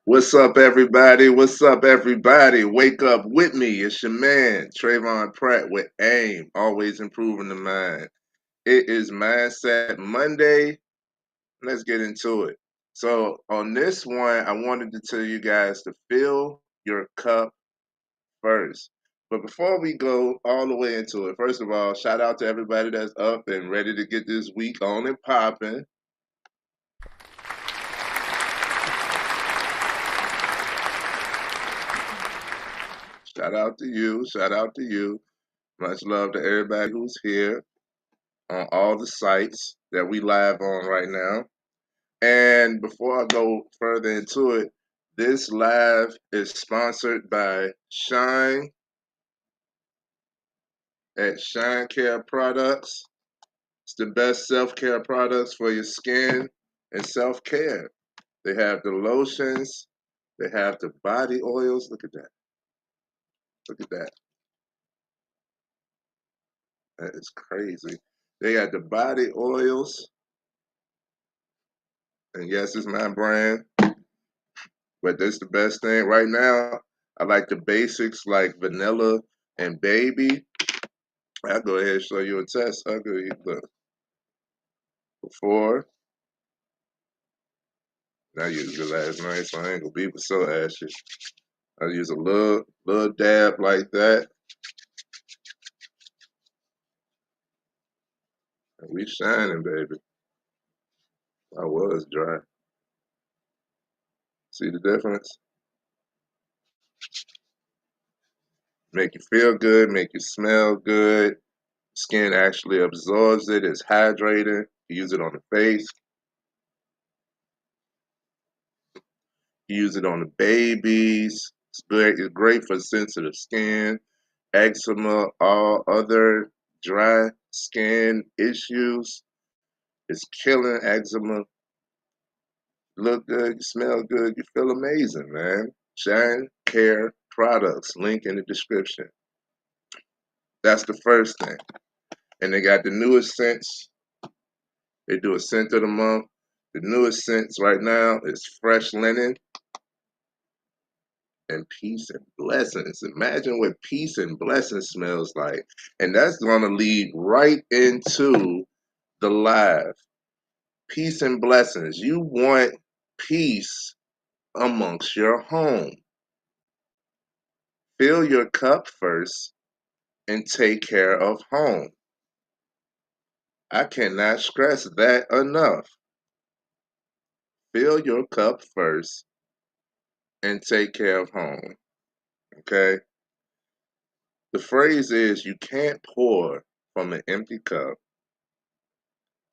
What's up, everybody? What's up, everybody? Wake up with me. It's your man, Trayvon Pratt with AIM, always improving the mind. It is Mindset Monday. Let's get into it. So, on this one, I wanted to tell you guys to fill your cup first. But before we go all the way into it, first of all, shout out to everybody that's up and ready to get this week on and popping. Shout out to you. Shout out to you. Much love to everybody who's here on all the sites that we live on right now. And before I go further into it, this live is sponsored by Shine at Shine Care Products. It's the best self-care products for your skin and self-care. They have the lotions, they have the body oils. Look at that. Look at that. That is crazy. They got the body oils, and yes, it's my brand. But that's the best thing right now. I like the basics like vanilla and baby. I'll go ahead and show you a test. I'll go you look before. I used it last night, so I ain't gonna be so ashy. I use a little dab like that. And we shining, baby. I was dry. See the difference? Make you feel good, make you smell good. Skin actually absorbs it, it's hydrating. You use it on the face, you use it on the babies. It's great for sensitive skin, eczema, all other dry skin issues. It's killing eczema. Look good, you smell good, you feel amazing, man. Shine Care Products, link in the description. That's the first thing. And they got the newest scents. They do a scent of the month. The newest scents right now is Fresh Linen and Peace and Blessings. Imagine what Peace and Blessings smells like. And that's going to lead right into the live. Peace and Blessings. You want peace amongst your home. Fill your cup first and take care of home. I cannot stress that enough. Fill your cup first and take care of home. Okay? The phrase is you can't pour from an empty cup.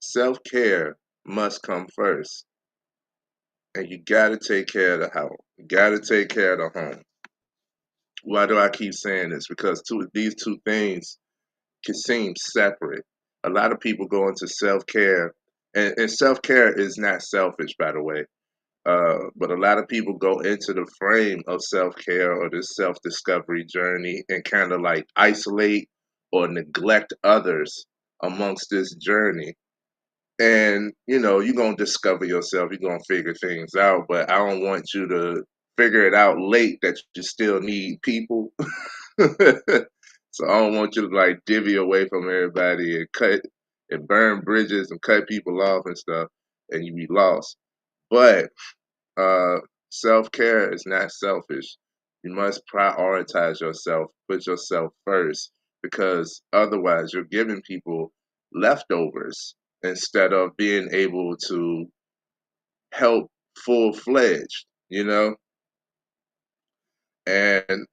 Self care must come first. And you got to take care of the house. You got to take care of the home. Why do I keep saying this? Because these two things can seem separate. A lot of people go into self care, and self care is not selfish, by the way. But a lot of people go into the frame of self care or this self discovery journey and kind of like isolate or neglect others amongst this journey. And you're gonna discover yourself, you're gonna figure things out, but I don't want you to figure it out late that you still need people. So I don't want you to like divvy away from everybody and cut and burn bridges and cut people off and stuff, and you be lost. But uh, self care is not selfish. You must prioritize yourself, put yourself first, because otherwise you're giving people leftovers instead of being able to help full fledged, you know? And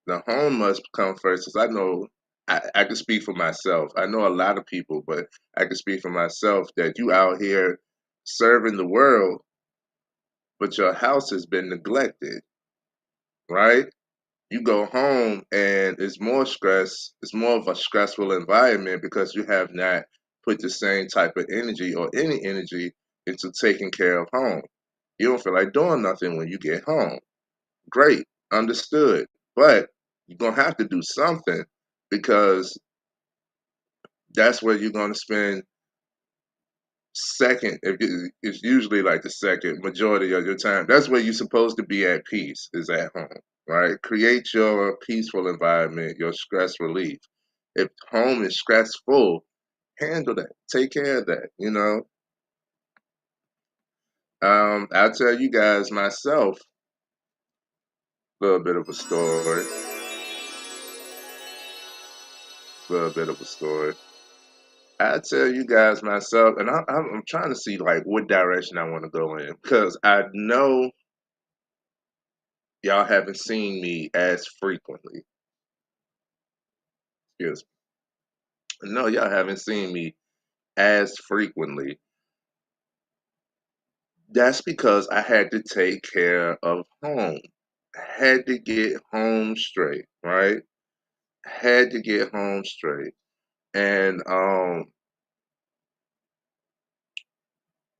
the home must come first. Because I know I can speak for myself. I know a lot of people, but I can speak for myself that you out here serving the world, but your house has been neglected, right? You go home and it's more stress. It's more of a stressful environment because you have not put the same type of energy or any energy into taking care of home. You don't feel like doing nothing when you get home. Great, understood. But you're going to have to do something because that's where you're going to spend second, it's usually like the second majority of your time. That's where you're supposed to be at peace, is at home, right? Create your peaceful environment, your stress relief. If home is stressful, handle that. Take care of that, you know. I'll tell you guys myself a little bit of a story. A little bit of a story. I tell you guys myself, and I'm trying to see like what direction I want to go in because I know y'all haven't seen me as frequently. Excuse me. No, y'all haven't seen me as frequently. That's because I had to take care of home. I had to get home straight, right? Had to get home straight. And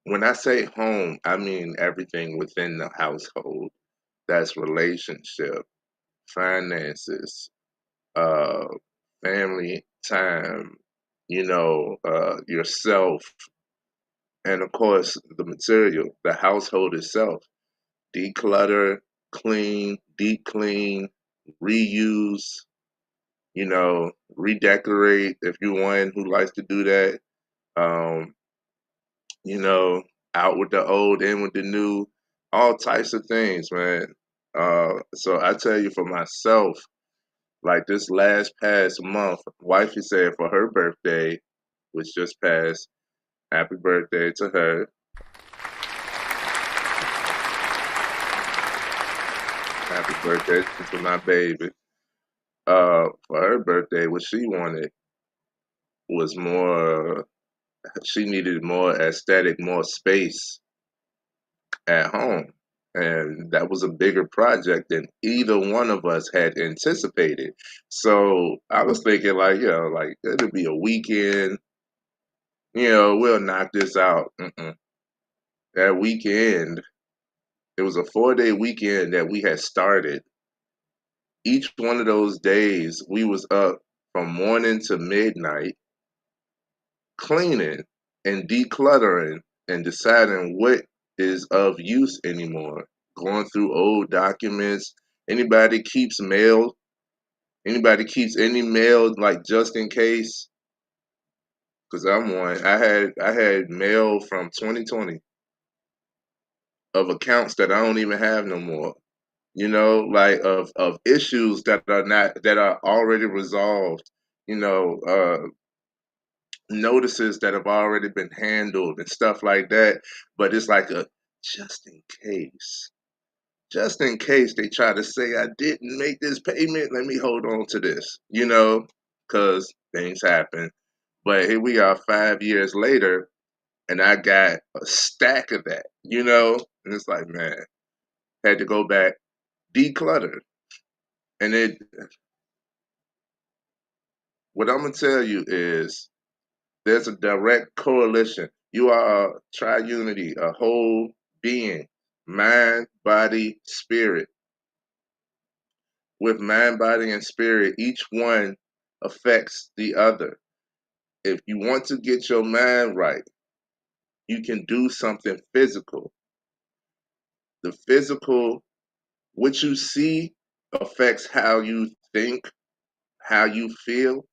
when I say home, I mean everything within the household. That's relationship, finances, uh, family time, yourself, and of course the material, the household itself. Declutter, clean, deep clean, reuse, redecorate if you're one who likes to do that. Um, you know, out with the old, in with the new, all types of things, man. So I tell you for myself, like this last past month, wifey said for her birthday, which just passed, happy birthday to her. Happy birthday to my baby. For her birthday, what she wanted was more, she needed more aesthetic, more space at home. And that was a bigger project than either one of us had anticipated. So I was thinking, like, like it'll be a weekend, we'll knock this out. That weekend, it was a 4-day weekend that we had started. Each one of those days, we was up from morning to midnight cleaning and decluttering and deciding what is of use anymore. Going through old documents. Anybody keeps mail? Anybody keeps any mail like just in case? Cause I'm one. I had mail from 2020 of accounts that I don't even have no more. Like of issues that are already resolved. You know, notices that have already been handled and stuff like that. But it's like a just in case. Just in case they try to say I didn't make this payment, let me hold on to this, because things happen. But here we are 5 years later, and I got a stack of that, and it's like, man, had to go back, declutter. And what I'm gonna tell you is there's a direct correlation. You are a triunity, a whole being, mind, body, spirit. With mind, body, and spirit, each one affects the other. If you want to get your mind right, you can do something physical. The physical, what you see, affects how you think, how you feel,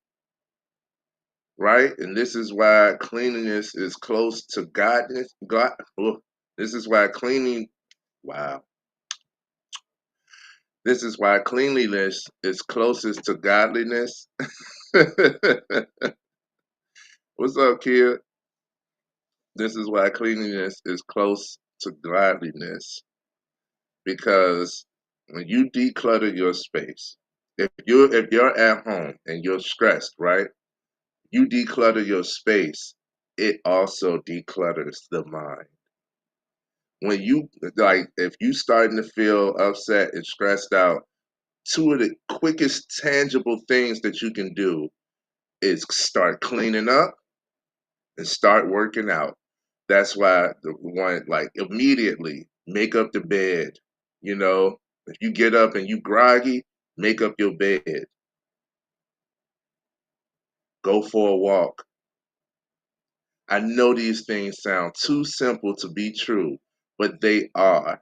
right? And this is why cleanliness is close to godness. This is why cleaning, wow. This is why cleanliness is closest to godliness. What's up, kid? This is why cleanliness is close to godliness because when you declutter your space, if you're at home and you're stressed, right? You declutter your space, it also declutters the mind. When you like if you starting to feel upset and stressed out, two of the quickest tangible things that you can do is start cleaning up and start working out. That's why the one like immediately make up the bed. If you get up and you groggy, make up your bed. Go for a walk. I know these things sound too simple to be true, but they are.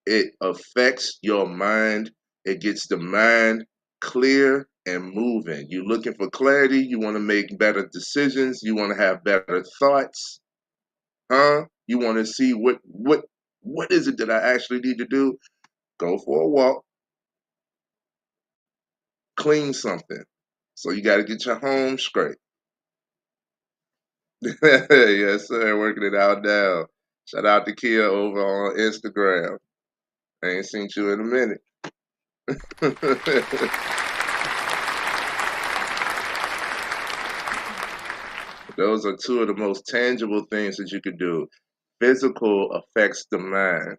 It affects your mind. It gets the mind clear and moving. You're looking for clarity. You want to make better decisions. You want to have better thoughts, huh? You want to see what is it that I actually need to do? Go for a walk, clean something. So you got to get your home straight. Yes, sir. Working it out now. Shout out to Kia over on Instagram. I ain't seen you in a minute. Those are two of the most tangible things that you could do. Physical affects the mind.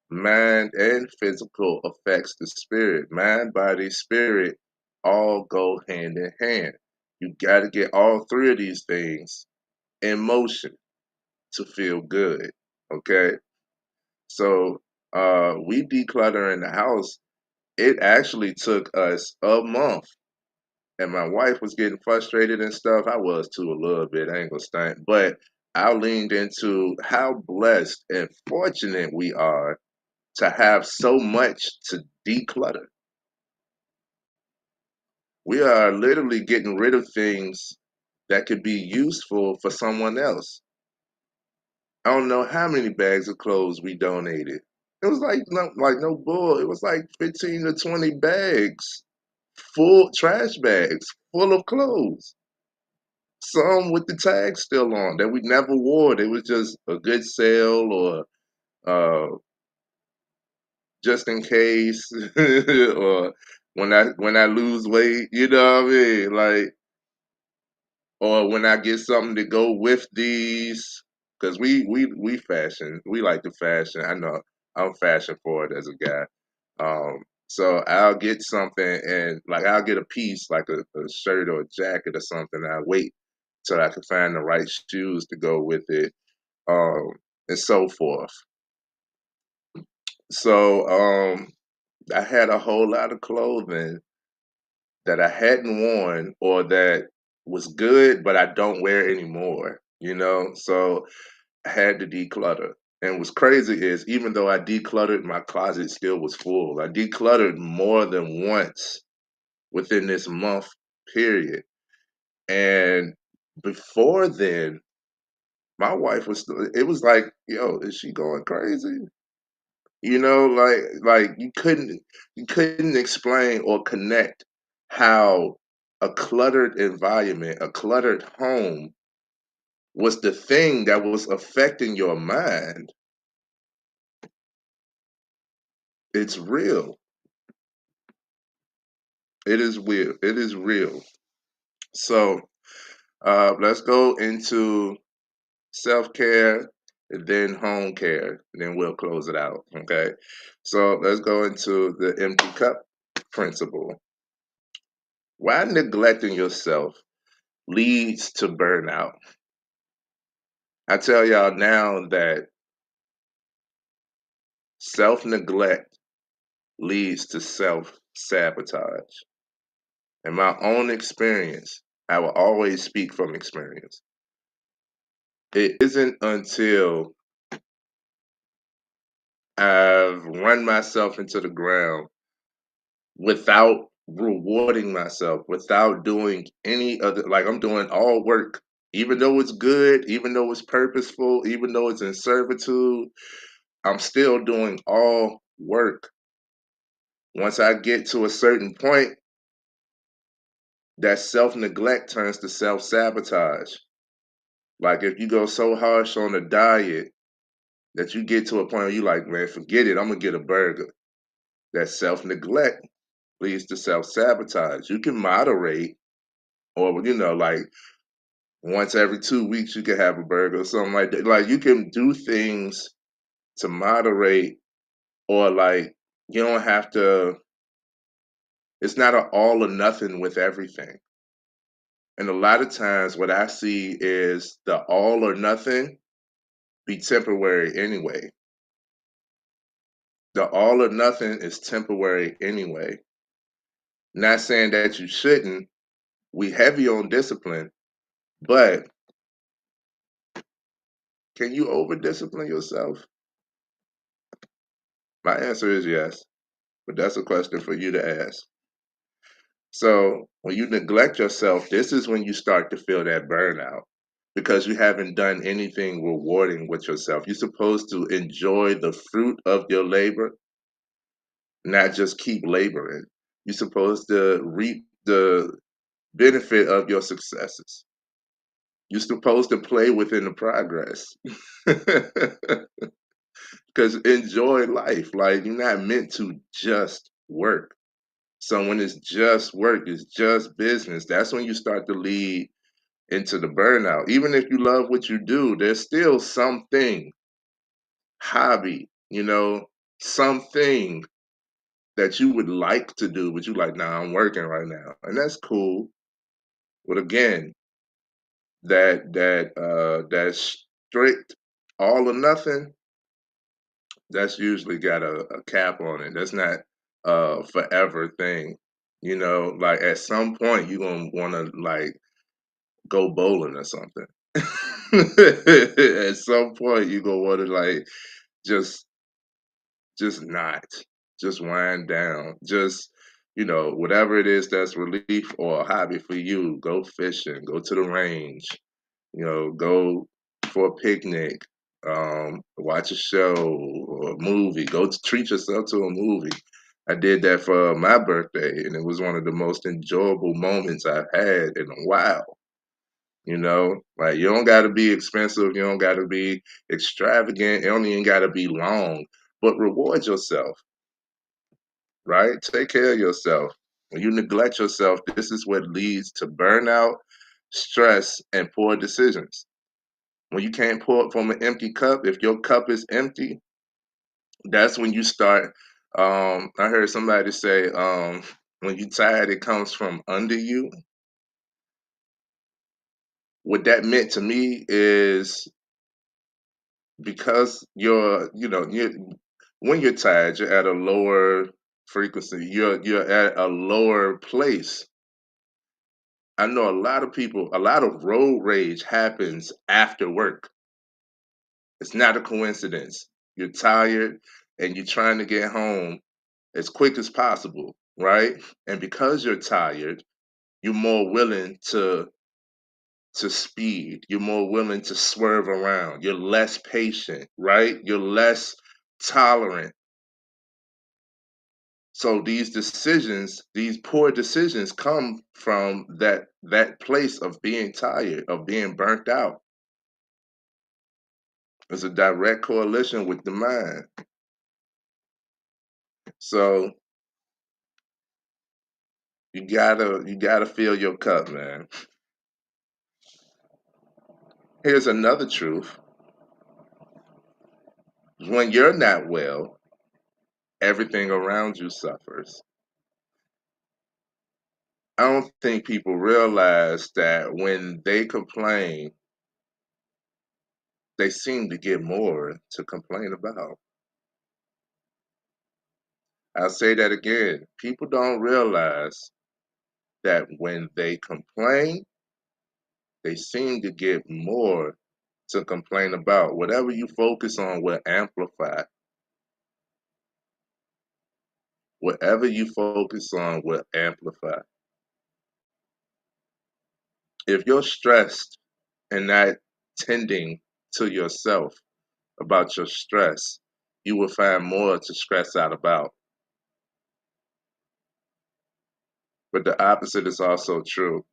Mind and physical affects the spirit. Mind, body, spirit all go hand in hand. You got to get all three of these things in motion to feel good. Okay. So we declutter in the house. It actually took us a month. And my wife was getting frustrated and stuff. I was too a little bit, I ain't gonna stunt. But I leaned into how blessed and fortunate we are to have so much to declutter. We are literally getting rid of things that could be useful for someone else. I don't know how many bags of clothes we donated. It was like no bull. It was like 15 to 20 bags, full trash bags, full of clothes. Some with the tag still on that we never wore. It was just a good sale or uh, just in case, or when I lose weight, you know what I mean? Like, or when I get something to go with these, because we fashion, we like the fashion. I know I'm fashion forward as a guy. So I'll get something and like I'll get a piece like a shirt or a jacket or something. I wait till I can find the right shoes to go with it, um, and so forth. So I had a whole lot of clothing that I hadn't worn or that was good, but I don't wear anymore. So I had to declutter. And what's crazy is even though I decluttered, my closet still was full. I decluttered more than once within this month period. And before then, my wife was still, it was like, yo, is she going crazy? Like you couldn't explain or connect how a cluttered environment, a cluttered home was the thing that was affecting your mind. It's real. It is real. It is real. So let's go into self-care and then home care, and then we'll close it out. Okay. So let's go into the empty cup principle. Why neglecting yourself leads to burnout. I tell y'all now that self neglect leads to self sabotage. In my own experience, I will always speak from experience. It isn't until I've run myself into the ground without rewarding myself, without doing any other, like I'm doing all work, even though it's good, even though it's purposeful, even though it's in servitude, I'm still doing all work. Once I get to a certain point, that self neglect turns to self sabotage. Like if you go so harsh on a diet that you get to a point where you like, man, forget it, I'm gonna get a burger. That self neglect leads to self sabotage. You can moderate, or like once every 2 weeks you can have a burger or something like that. Like you can do things to moderate, or like you don't have to. It's not an all or nothing with everything. And a lot of times, what I see is the all or nothing be temporary anyway. The all or nothing is temporary anyway. Not saying that you shouldn't. We heavy on discipline, but Can you over discipline yourself? My answer is yes, but that's a question for you to ask. So when you neglect yourself, this is when you start to feel that burnout because you haven't done anything rewarding with yourself. You're supposed to enjoy the fruit of your labor, not just keep laboring. You're supposed to reap the benefit of your successes. You're supposed to play within the progress. Because enjoy life. Like, you're not meant to just work. So when it's just work, it's just business, that's when you start to lead into the burnout. Even if you love what you do, there's still something, hobby, something that you would like to do, but you like, nah, I'm working right now. And that's cool. But again, that strict all or nothing, that's usually got a cap on it. That's not a forever thing. Like at some point you're gonna wanna like go bowling or something. At some point you're gonna wanna like just just not. Just wind down. Just whatever it is that's relief or a hobby for you, go fishing, go to the range, go for a picnic, watch a show or a movie, treat yourself to a movie. I did that for my birthday, and it was one of the most enjoyable moments I've had in a while. Like you don't got to be expensive, you don't got to be extravagant, it don't even got to be long, but reward yourself, right? Take care of yourself. When you neglect yourself, this is what leads to burnout, stress, and poor decisions. When you can't pour from an empty cup, if your cup is empty, that's when you start. I heard somebody say, when you tired, it comes from under you. What that meant to me is because when you're tired, you're at a lower frequency. You're at a lower place. I know a lot of people, a lot of road rage happens after work. It's not a coincidence. You're tired and you're trying to get home as quick as possible, right? And because you're tired, you're more willing to speed. You're more willing to swerve around. You're less patient, right? You're less tolerant. So these decisions, these poor decisions come from that place of being tired, of being burnt out. It's a direct correlation with the mind. So you gotta fill your cup, man. Here's another truth. When you're not well, everything around you suffers. I don't think people realize that when they complain, they seem to get more to complain about. I'll say that again. People don't realize that when they complain, they seem to get more to complain about. Whatever you focus on will amplify. Whatever you focus on will amplify. If you're stressed and not tending to yourself about your stress, you will find more to stress out about. But the opposite is also true.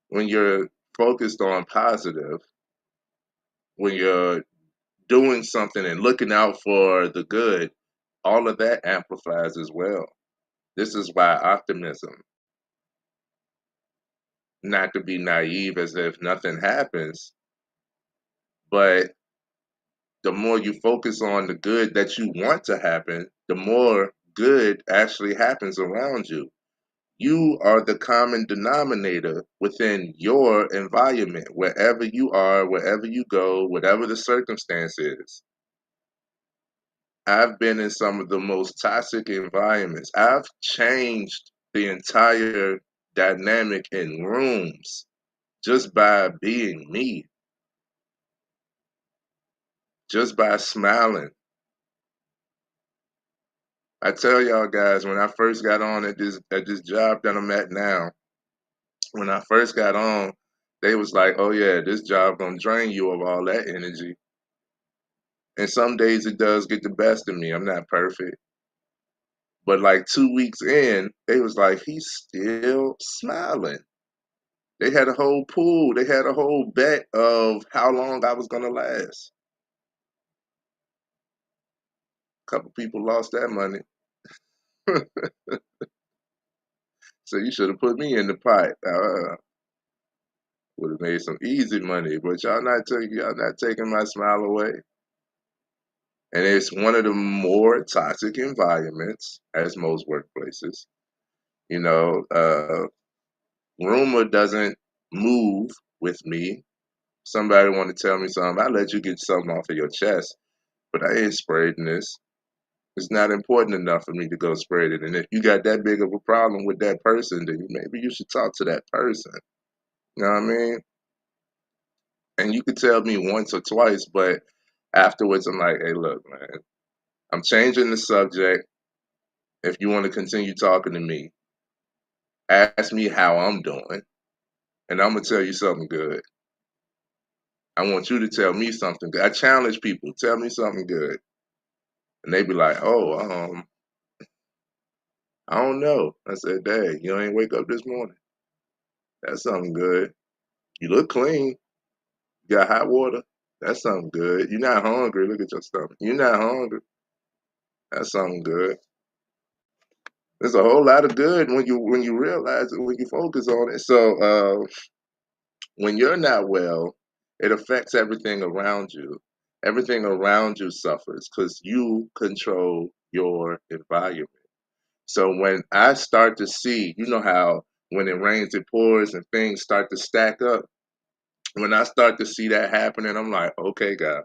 When you're focused on positive, when you're doing something and looking out for the good, all of that amplifies as well. This is why optimism, not to be naive as if nothing happens, but the more you focus on the good that you want to happen, the more good actually happens around you. You are the common denominator within your environment, wherever you are, wherever you go, whatever the circumstance is. I've been in some of the most toxic environments. I've changed the entire dynamic in rooms just by being me. just by smiling. I tell y'all guys, when I first got on at this job that I'm at now, when I first got on, they was like, "Oh yeah, this job gonna drain you of all that energy." And some days it does get the best of me. I'm not perfect. But like 2 weeks in, they was like, "He's still smiling." They had a whole pool. They had a whole bet of how long I was gonna last. A couple people lost that money. So you should have put me in the pot. Would have made some easy money, but y'all not taking my smile away. And it's one of the more toxic environments, as most workplaces. You know, rumor doesn't move with me. Somebody want to tell me something, I let you get something off of your chest, but I ain't spreading this. It's not important enough for me to go spread it. And if you got that big of a problem with that person, then maybe you should talk to that person. You know what I mean? And you could tell me once or twice, but afterwards I'm like, hey, look, man, I'm changing the subject. If you want to continue talking to me, ask me how I'm doing, and I'm gonna tell you something good. I want you to tell me something good. I challenge people, tell me something good. And they be like, oh, I don't know. I said, dang, you ain't wake up this morning. That's something good. You look clean. You got hot water. That's something good. You're not hungry. Look at your stomach. You're not hungry. That's something good. There's a whole lot of good when you realize it, when you focus on it. So when you're not well, it affects everything around you. Everything around you suffers because you control your environment. So when I start to see, you know how when it rains, it pours and things start to stack up. When I start to see that happening, I'm like, okay, God,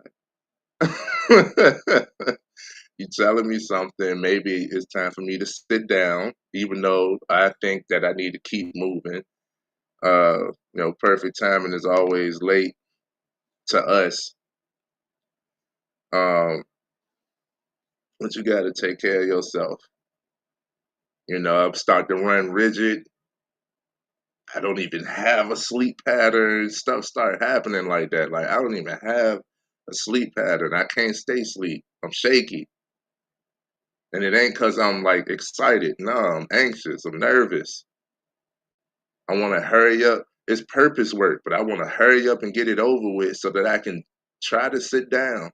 you telling me something. Maybe it's time for me to sit down, even though I think that I need to keep moving. Perfect timing is always late to us. Um, but you got to take care of yourself. I start to run rigid. I don't even have a sleep pattern. Stuff start happening like that. Like I don't even have a sleep pattern. I can't stay asleep. I'm shaky. And it ain't cause I'm like excited. No, I'm anxious. I'm nervous. I want to hurry up. It's purpose work, but I want to hurry up and get it over with so that I can try to sit down,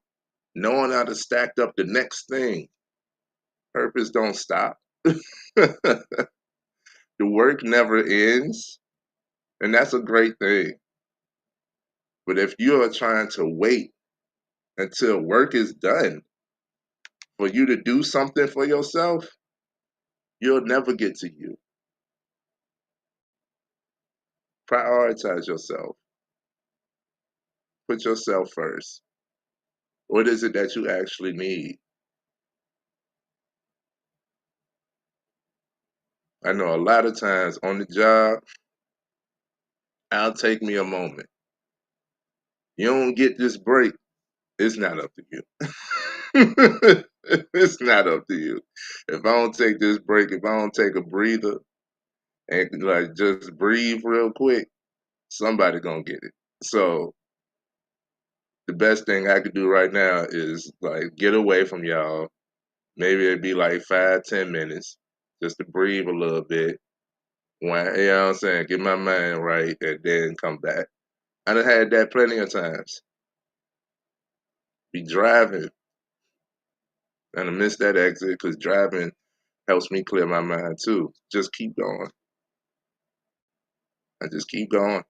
knowing how to stack up the next thing. Purpose don't stop. The work never ends, and that's a great thing. But if you are trying to wait until work is done for you to do something for yourself, you'll never get to you. Prioritize yourself. Put yourself first. What is it that you actually need? I know a lot of times on the job, I'll take me a moment. You don't get this break, it's not up to you. It's not up to you. If I don't take this break, if I don't take a breather and like just breathe real quick, somebody gonna get it. So the best thing I could do right now is like get away from y'all. Maybe it'd be like 5, 10 minutes just to breathe a little bit. You know what I'm saying? Get my mind right and then come back. I done had that plenty of times. Be driving and I miss that exit because driving helps me clear my mind too. Just keep going. I just keep going.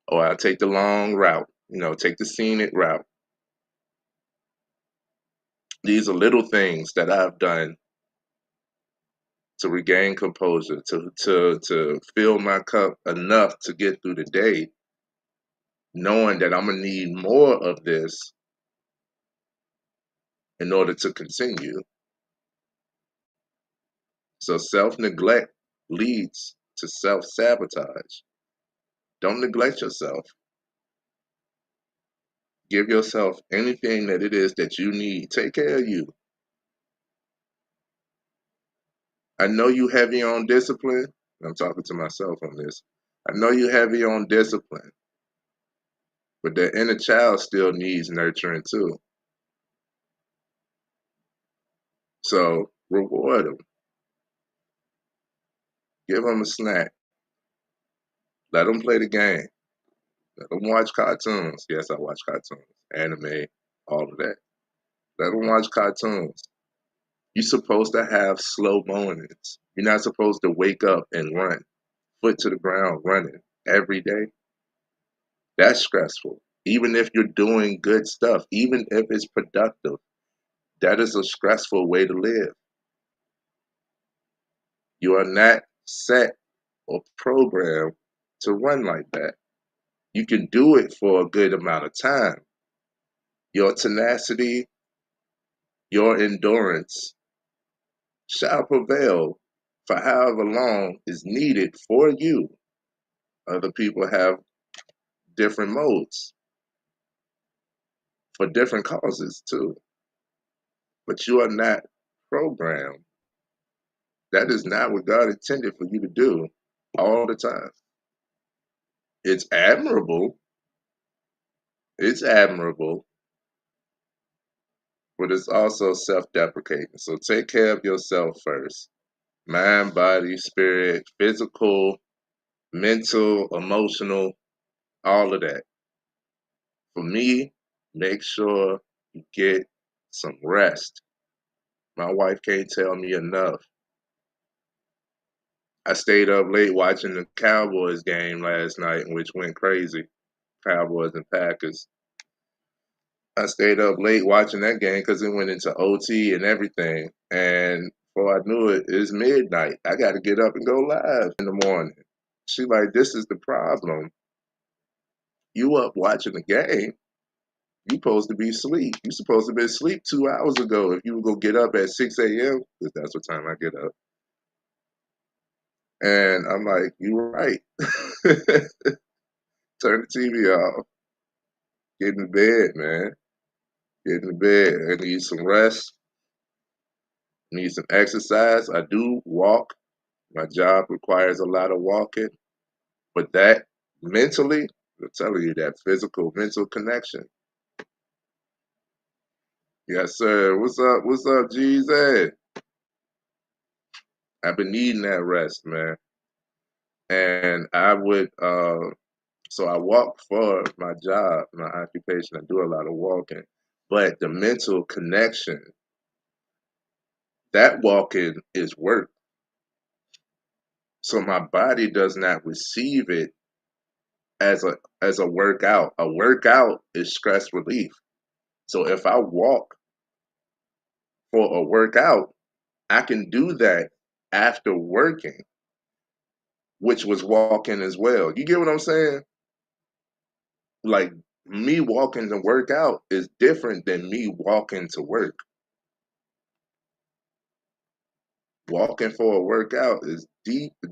Or I take the long route, take the scenic route. These are little things that I've done to regain composure, to fill my cup enough to get through the day, knowing that I'm gonna need more of this in order to continue. So self-neglect leads to self-sabotage. Don't neglect yourself. Give yourself anything that it is that you need. Take care of you. I know you heavy on discipline. I'm talking to myself on this. I know you heavy on discipline, but the inner child still needs nurturing too. So reward them. Give them a snack. Let them play the game. Let them watch cartoons. Yes, I watch cartoons, anime, all of that. Let them watch cartoons. You're supposed to have slow mornings. You're not supposed to wake up and run, foot to the ground, running every day. That's stressful. Even if you're doing good stuff, even if it's productive, that is a stressful way to live. You are not set or programmed to run like that. You can do it for a good amount of time. Your tenacity, your endurance shall prevail for however long is needed for you. Other people have different modes for different causes too. But you are not programmed. That is not what God intended for you to do all the time. It's admirable. It's admirable, but it's also self-deprecating. So take care of yourself first. Mind, body, spirit, physical, mental, emotional, all of that. For me, make sure you get some rest. My wife can't tell me enough. I stayed up late watching the Cowboys game last night, which went crazy. Cowboys and Packers. I stayed up late watching that game because it went into OT and everything. And before I knew it, it's midnight. I got to get up and go live in the morning. She like, this is the problem. You up watching the game. You supposed to be asleep. You supposed to be asleep 2 hours ago if you were going to get up at 6 a.m. because that's what time I get up. And I'm like, you're right. Turn the TV off. Get in bed, man. Get in bed. I need some rest. Need some exercise. I do walk. My job requires a lot of walking. But that mentally, I'm telling you, that physical mental connection. Yes, sir. What's up? What's up, GZ? I've been needing that rest, man. And I would so I walk for my job, my occupation. I do a lot of walking. But the mental connection, that walking is work. So my body does not receive it as a workout. A workout is stress relief. So if I walk for a workout, I can do that after working, which was walking as well. You get what I'm saying? Like me walking to work out is different than me walking to work. Walking for a workout is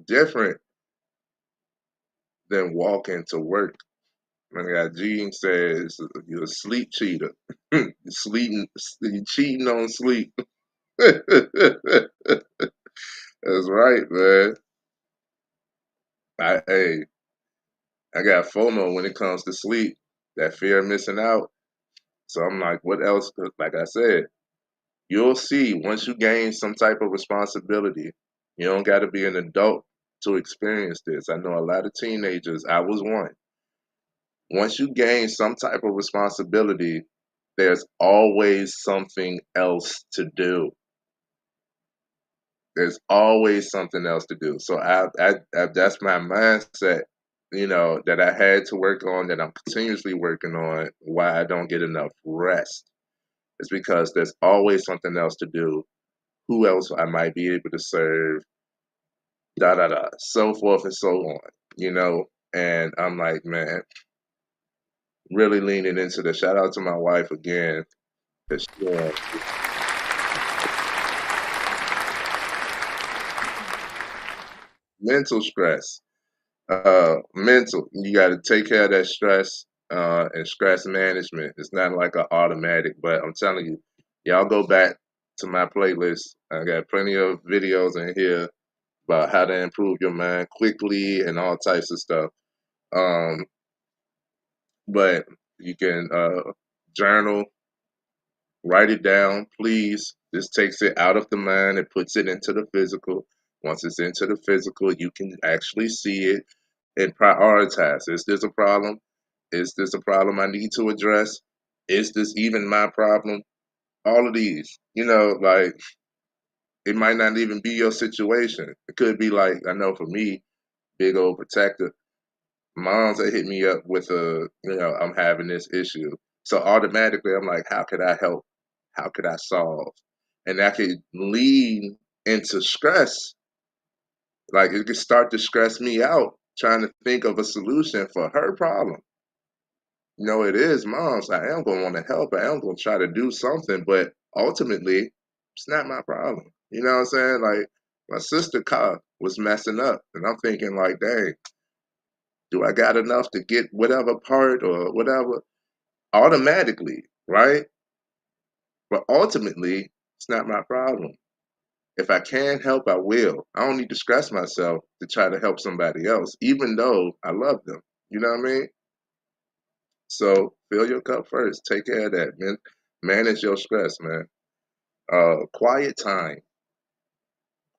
different than walking to work. My guy Gene says you're a sleep cheater. You're sleeping, you're cheating on sleep. That's right, man. Hey, I got FOMO when it comes to sleep. That fear of missing out. So I'm like, what else? Like I said, you'll see once you gain some type of responsibility. You don't got to be an adult to experience this. I know a lot of teenagers. I was one. Once you gain some type of responsibility, there's always something else to do. There's always something else to do. So that's my mindset, that I had to work on, that I'm continuously working on. Why I don't get enough rest is because there's always something else to do. Who else I might be able to serve, da da da, so forth and so on. And I'm like, man, really leaning into the shout out to my wife again. Mental stress. Mental. You got to take care of that stress. and stress management. It's not like an automatic, but I'm telling you, y'all go back to my playlist. I got plenty of videos in here about how to improve your mind quickly and all types of stuff. Um, but you can journal, write it down, please. This takes it out of the mind and puts it into the physical. Once it's into the physical, you can actually see it and prioritize. Is this a problem? Is this a problem I need to address? Is this even my problem? All of these, like it might not even be your situation. It could be like, I know for me, big old protector, moms that hit me up with I'm having this issue. So automatically I'm like, how could I help? How could I solve? And that could lead into stress. Like it could start to stress me out trying to think of a solution for her problem. It is moms. I am gonna want to help. I am gonna try to do something, but ultimately, it's not my problem. You know what I'm saying? Like my sister car was messing up, and I'm thinking like, dang, do I got enough to get whatever part or whatever? Automatically, right? But ultimately, it's not my problem. If I can help, I will. I don't need to stress myself to try to help somebody else, even though I love them. You know what I mean? So fill your cup first. Take care of that, man. Manage your stress, man. Quiet time.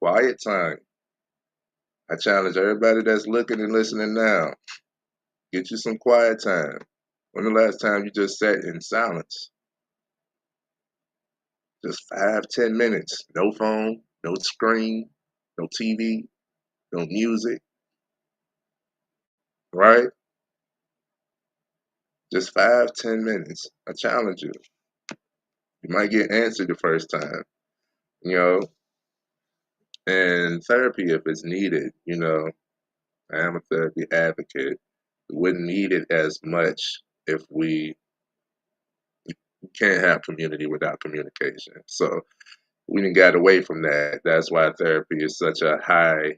Quiet time. I challenge everybody that's looking and listening now. Get you some quiet time. When the last time you just sat in silence? Just 5, 10 minutes. No phone, no screen, no TV, no music, right? Just 5, 10 minutes. I challenge you. You might get answered the first time, you know, and therapy if it's needed. I am a therapy advocate. We wouldn't need it as much if we can't have community without communication. So we didn't got away from that. That's why therapy is such a high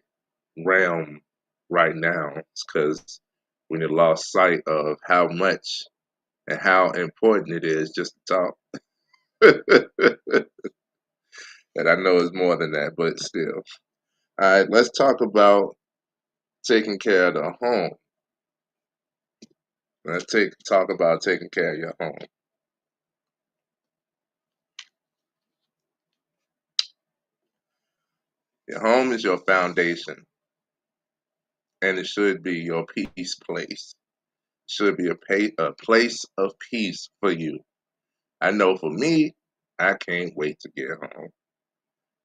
realm right now. It's because we done lost sight of how much and how important it is just to talk. And I know it's more than that, but still. All right, let's talk about taking care of the home. Let's talk about taking care of your home. Your home is your foundation, and it should be your peace place. Should be a place of peace for you. I know for me, I can't wait to get home.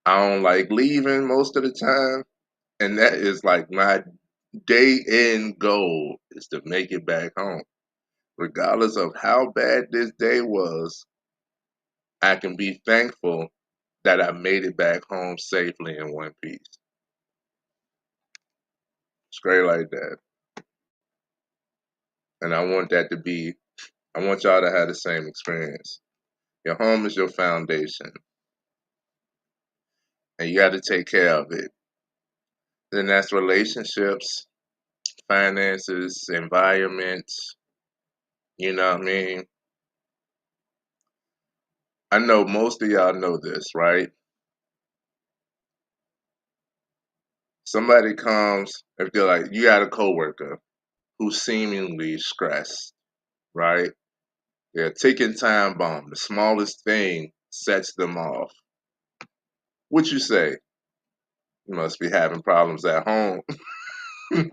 I don't like leaving most of the time, and that is like my day end goal is to make it back home. Regardless of how bad this day was, I can be thankful that I made it back home safely in one piece. Straight like that. And I want y'all to have the same experience. Your home is your foundation, and you got to take care of it. Then that's relationships, finances, environments. You know what I mean? I know most of y'all know this, right? Somebody comes, if they're like, you got a coworker who's seemingly stressed, right? They're a ticking time bomb. The smallest thing sets them off. What you say? You must be having problems at home. You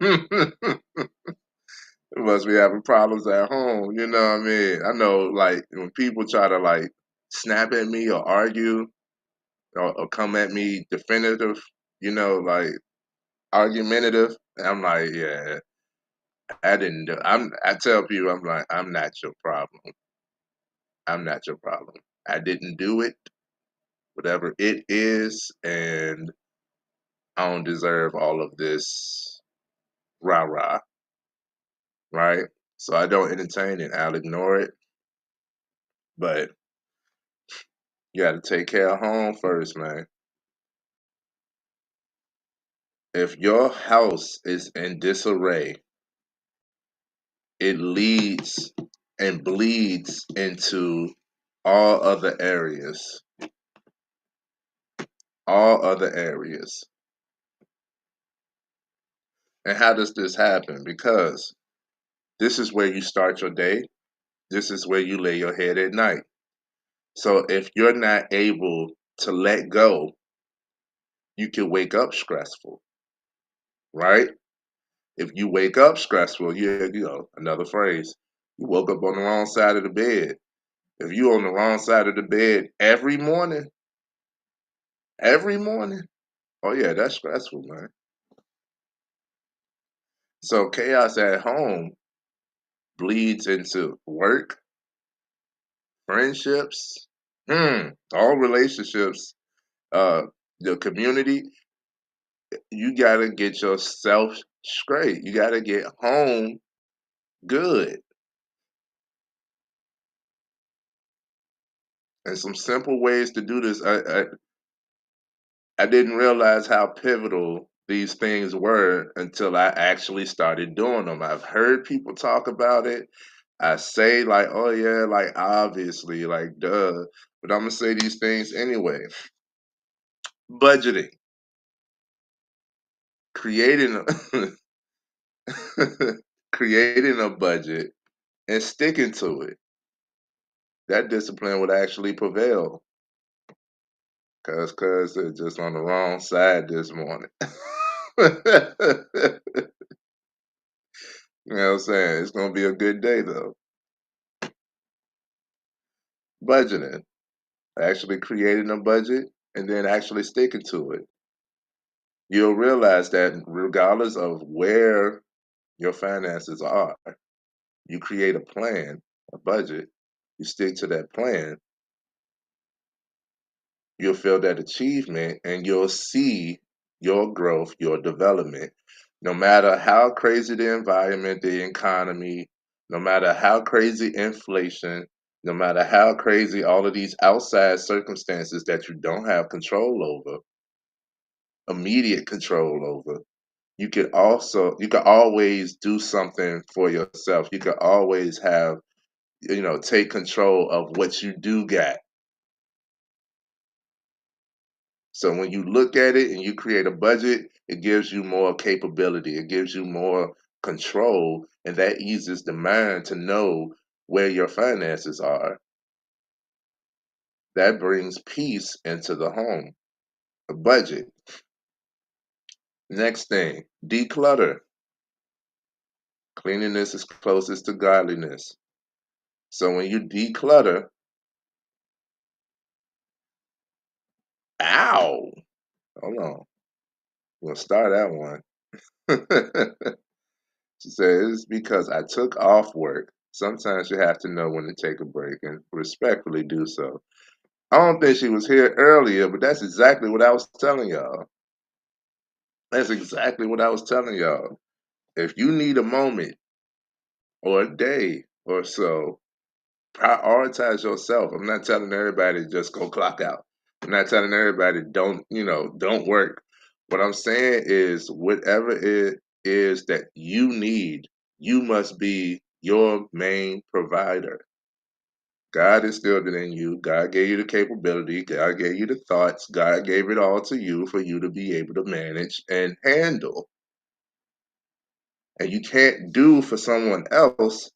must be having problems at home. You know what I mean? I know, like, when people try to, like, snap at me or argue or come at me definitive, like, argumentative, I'm like, yeah, I didn't do I tell people, I'm like, I'm not your problem. I'm not your problem. I didn't do it, whatever it is, and I don't deserve all of this rah rah, right? So I don't entertain it. I'll ignore it. But you got to take care of home first, man. If your house is in disarray, it leads and bleeds into all other areas. All other areas. And how does this happen? Because this is where you start your day. This is where you lay your head at night. So if you're not able to let go, you can wake up stressful, right? If you wake up stressful, another phrase, you woke up on the wrong side of the bed. If you on the wrong side of the bed every morning, oh yeah, that's stressful, man. So chaos at home bleeds into work, friendships, all relationships, uh, the community. You gotta get yourself straight. You gotta get home good. And some simple ways to do this. I didn't realize how pivotal these things were until I actually started doing them. I've heard people talk about it. I say like, oh yeah, like obviously, like duh. But I'm gonna say these things anyway. Budgeting, creating a creating a budget and sticking to it. That discipline would actually prevail. Cause they're just on the wrong side this morning. You know what I'm saying? It's gonna be a good day though. Budgeting, actually creating a budget and then actually sticking to it. You'll realize that regardless of where your finances are, you create a plan, a budget, you stick to that plan, you'll feel that achievement and you'll see your growth, your development. No matter how crazy the environment, the economy, no matter how crazy inflation, no matter how crazy all of these outside circumstances that you don't have control over, immediate control over, you can always do something for yourself. You can always have, take control of what you do got. So when you look at it and you create a budget, it gives you more capability. It gives you more control, and that eases the mind to know where your finances are. That brings peace into the home. A budget. Next thing, declutter. Cleanliness is closest to godliness. So when you declutter, ow, hold on, we'll start that one. She said, it's because I took off work. Sometimes you have to know when to take a break and respectfully do so. I don't think she was here earlier, but that's exactly what I was telling y'all. That's exactly what I was telling y'all. If you need a moment or a day or so, prioritize yourself. I'm not telling everybody to just go clock out. I'm not telling everybody don't work. What I'm saying is whatever it is that you need, you must be your main provider. God instilled it in you. God gave you the capability. God gave you the thoughts. God gave it all to you for you to be able to manage and handle. And you can't do for someone else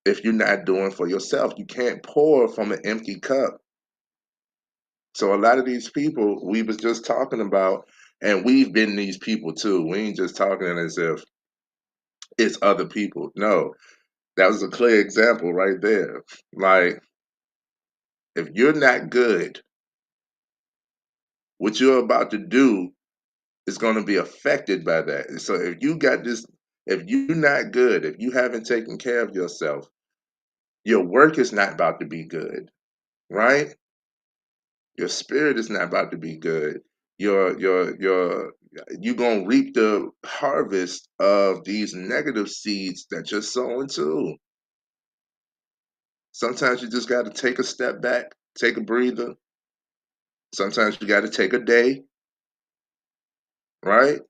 if you're not doing for yourself. You can't pour from an empty cup. So a lot of these people we was just talking about, and we've been these people too. We ain't just talking as if it's other people. No, that was a clear example right there. Like, if you're not good, what you're about to do is going to be affected by that. So if you're not good, if you haven't taken care of yourself, your work is not about to be good, right? Your spirit is not about to be good. Your you're gonna reap the harvest of these negative seeds that you're sowing too. Sometimes you just got to take a step back, take a breather. Sometimes you got to take a day, right?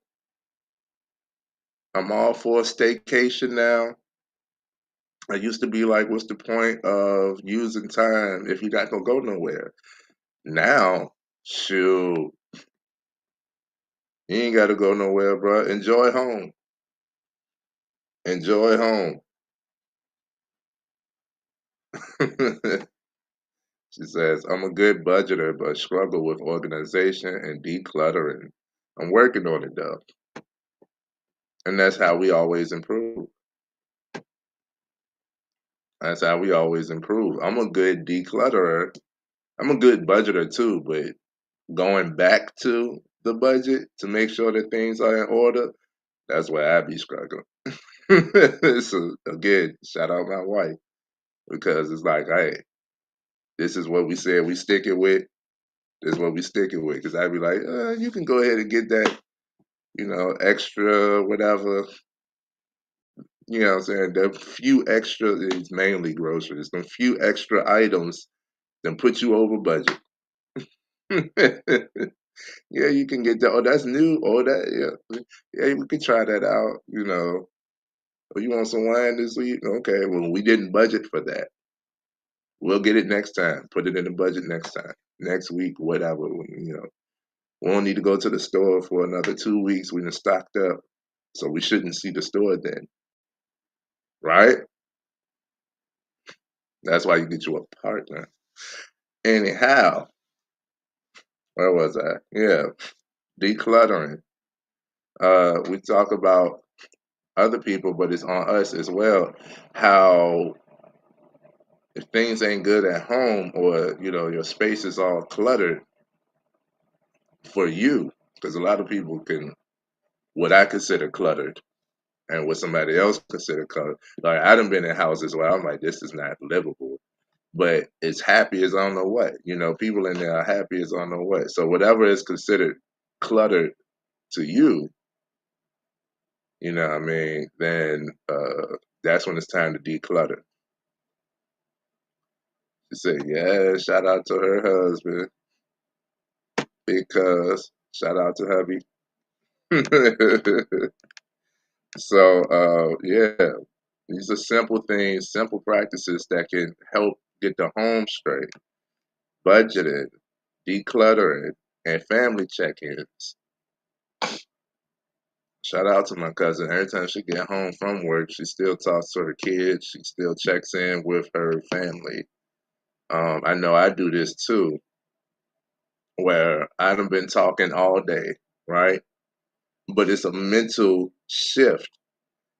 I'm all for a staycation now. I used to be like, what's the point of using time if you're not gonna go nowhere? Now, shoot, you ain't gotta go nowhere, bro. Enjoy home. Enjoy home. She says, I'm a good budgeter, but struggle with organization and decluttering. I'm working on it though. And that's how we always improve. That's how we always improve. I'm a good declutterer. I'm a good budgeter too, but going back to the budget to make sure that things are in order, that's where I be struggling. So again, shout out my wife because it's like, hey, this is what we said we stick it with. This is what we stick it with. Because I'd be like, you can go ahead and get that, extra whatever. You know what I'm saying? The few extra, it's mainly groceries. The few extra items then put you over budget. Yeah, you can get that. Oh, that's new. Oh, that yeah, we could try that out. Oh, you want some wine this week? Okay, well, we didn't budget for that. We'll get it next time. Put it in the budget next time, next week, whatever. We don't need to go to the store for another 2 weeks. We done stocked up, so we shouldn't see the store then, right? That's why you get you a partner. Anyhow, where was I? Yeah, decluttering. We talk about other people, but it's on us as well. How if things ain't good at home, or your space is all cluttered for you, because a lot of people can what I consider cluttered and what somebody else consider cluttered. Like I done been in houses where I'm like, this is not livable, but it's happy as I don't know what. People in there are happy as I don't know what. So whatever is considered cluttered to you, what I mean, then that's when it's time to declutter. She said, yeah, shout out to her husband because shout out to hubby. So yeah, these are simple things, simple practices that can help get the home straight, budgeted, decluttering, and family check-ins. Shout out to my cousin. Every time she get home from work, she still talks to her kids. She still checks in with her family. I know I do this too, where I done been talking all day, right? But it's a mental shift.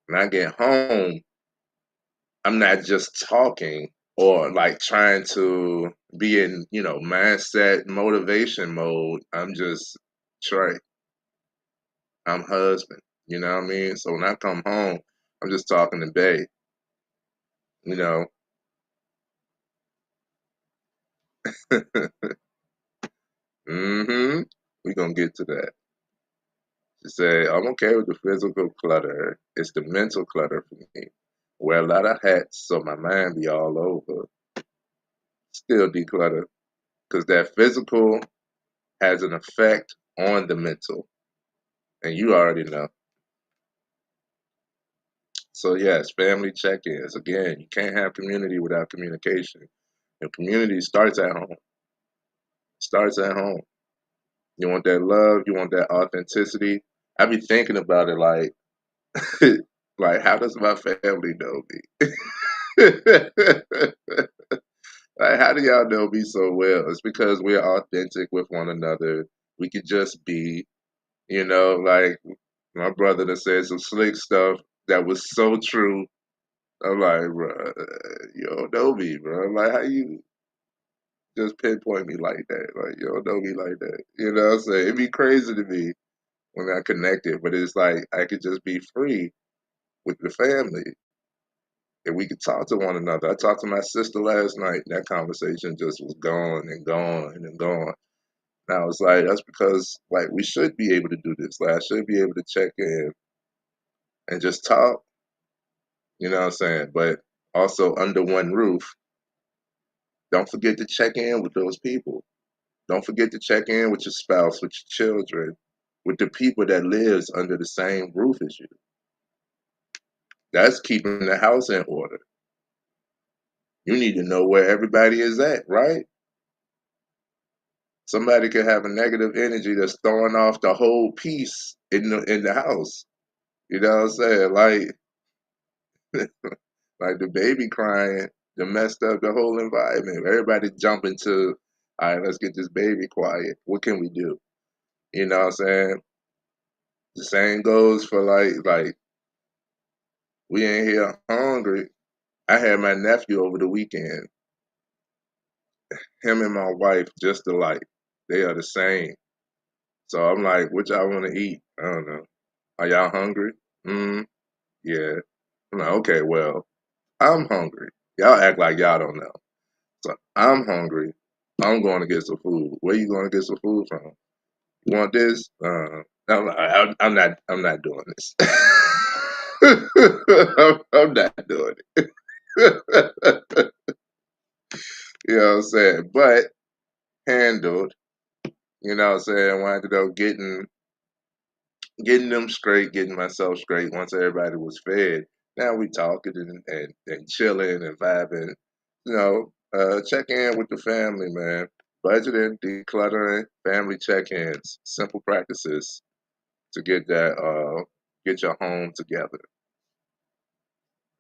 When I get home, I'm not just talking or like trying to be in, mindset motivation mode. I'm just Trey. I'm husband. You know what I mean? So when I come home, I'm just talking to Bay, you know. Mm-hmm. We gonna get to that. She say, I'm okay with the physical clutter. It's the mental clutter for me. Wear a lot of hats so my mind be all over. Still declutter. Because that physical has an effect on the mental. And you already know. So yes, family check-ins. Again, you can't have community without communication. And community starts at home. Starts at home. You want that love, you want that authenticity. I be thinking about it like like how does my family know me? Like how do y'all know me so well? It's because we're authentic with one another. We could just be, like my brother that said some slick stuff that was so true. I'm like, bro, you don't know me, bro. Like, how you just pinpoint me like that? Like, you don't know me like that. You know what I'm saying? It'd be crazy to me when I connected, but it's like I could just be free with the family and we could talk to one another. I talked to my sister last night, and that conversation just was gone and gone and gone. And I was like, that's because like we should be able to do this. Like I should be able to check in and just talk, you know what I'm saying? But also under one roof, don't forget to check in with those people. Don't forget to check in with your spouse, with your children, with the people that lives under the same roof as you. That's keeping the house in order. You need to know where everybody is at, right? Somebody could have a negative energy that's throwing off the whole piece in the house. You know what I'm saying? Like the baby crying, that messed up the whole environment. Everybody jumping to, all right, let's get this baby quiet. What can we do? You know what I'm saying? The same goes for like we ain't here hungry. I had my nephew over the weekend. Him and my wife just alike. They are the same. So I'm like, what y'all want to eat? I don't know. Are y'all hungry? Yeah. I'm like, okay, well, I'm hungry. Y'all act like y'all don't know. So I'm hungry. I'm going to get some food. Where you going to get some food from? You want this? I'm not. I'm not doing this. I'm not doing it. You know what I'm saying? But handled. You know what I'm saying? Wound up getting them straight, getting myself straight. Once everybody was fed, now we talking and chilling and vibing. Check in with the family, man. Budgeting, decluttering, family check-ins, simple practices to get your home together.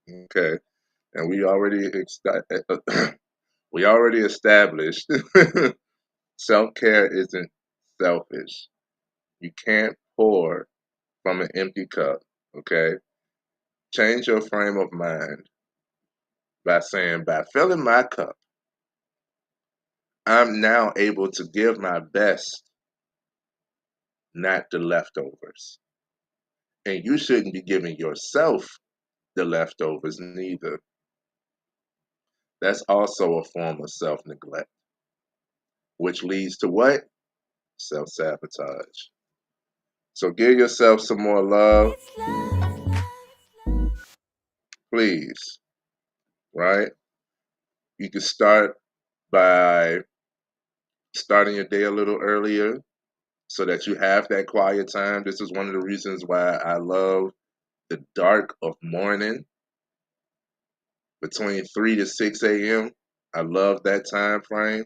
Okay, and we already established self-care isn't selfish. You can't pour from an empty cup. Okay, change your frame of mind by saying, by filling my cup, I'm now able to give my best, not the leftovers. And you shouldn't be giving yourself the leftovers neither. That's also a form of self neglect, which leads to what? Self sabotage. So give yourself some more love, please, right? You can start by starting your day a little earlier so that you have that quiet time. This is one of the reasons why I love the dark of morning between 3 to 6 a.m. I love that time frame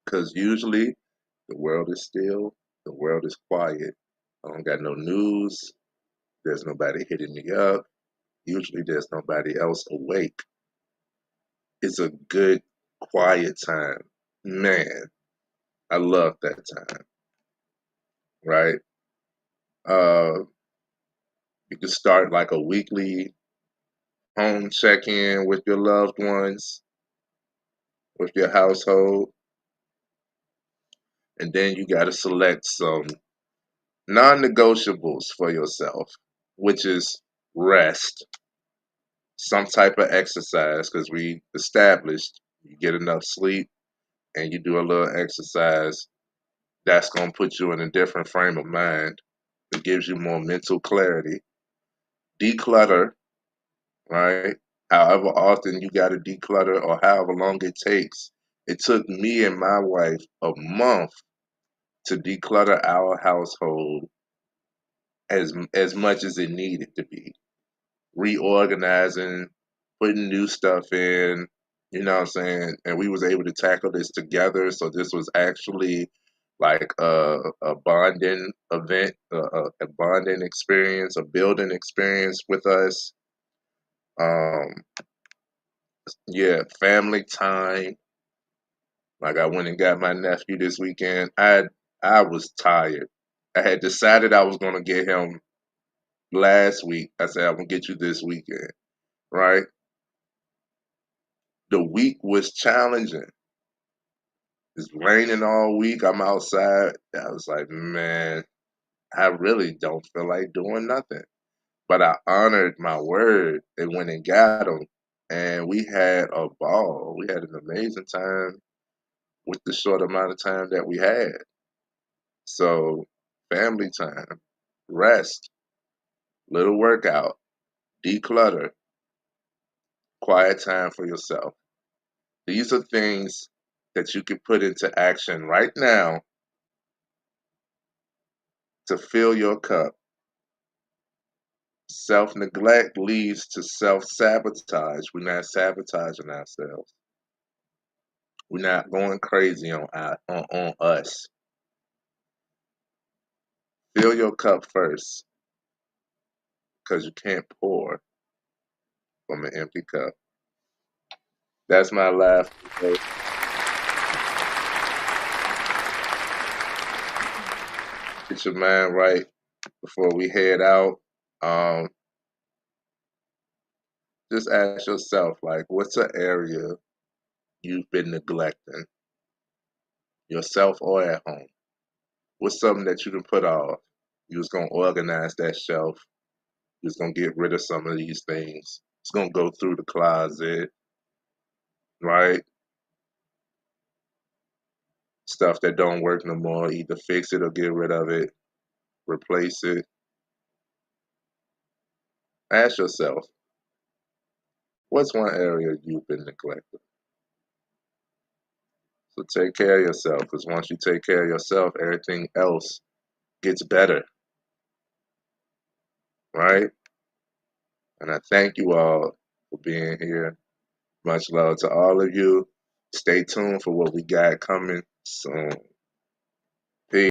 because usually the world is still, the world is quiet. I don't got no news. There's nobody hitting me up. Usually there's nobody else awake. It's a good quiet time. Man, I love that time, right? Uh, you can start like a weekly home check-in with your loved ones, with your household, and then you got to select some non-negotiables for yourself, which is rest, some type of exercise, because we established you get enough sleep and you do a little exercise, that's going to put you in a different frame of mind. It gives you more mental clarity. Declutter, right? However often you got to declutter or however long it takes. It took me and my wife a month to declutter our household as much as it needed to be. Reorganizing, putting new stuff in, you know what I'm saying? And we was able to tackle this together. So this was actually like a bonding event, a bonding experience, a building experience with us. Um, yeah, family time. Like I went and got my nephew this weekend. I was tired. I had decided I was gonna get him last week. I said I'm gonna get you this weekend, right? The week was challenging. It's raining all week. I'm outside. I was like, man, I really don't feel like doing nothing. But I honored my word and went and got him. And we had a ball. We had an amazing time with the short amount of time that we had. So, family time, rest, little workout, declutter, quiet time for yourself. These are things that you can put into action right now to fill your cup Self-neglect leads to self-sabotage. We're not sabotaging ourselves. We're not going crazy on us. Fill your cup first, because you can't pour from an empty cup. That's my laugh. Get your mind right before we head out. Um, just ask yourself, like, what's an area you've been neglecting, yourself or at home? What's something that you can put off? You was gonna organize that shelf. You was gonna get rid of some of these things. It's gonna go through the closet, right? Stuff that don't work no more. Either fix it or get rid of it, replace it. Ask yourself, what's one area you've been neglecting? So take care of yourself, because once you take care of yourself, everything else gets better, right? And I thank you all for being here. Much love to all of you. Stay tuned for what we got coming soon.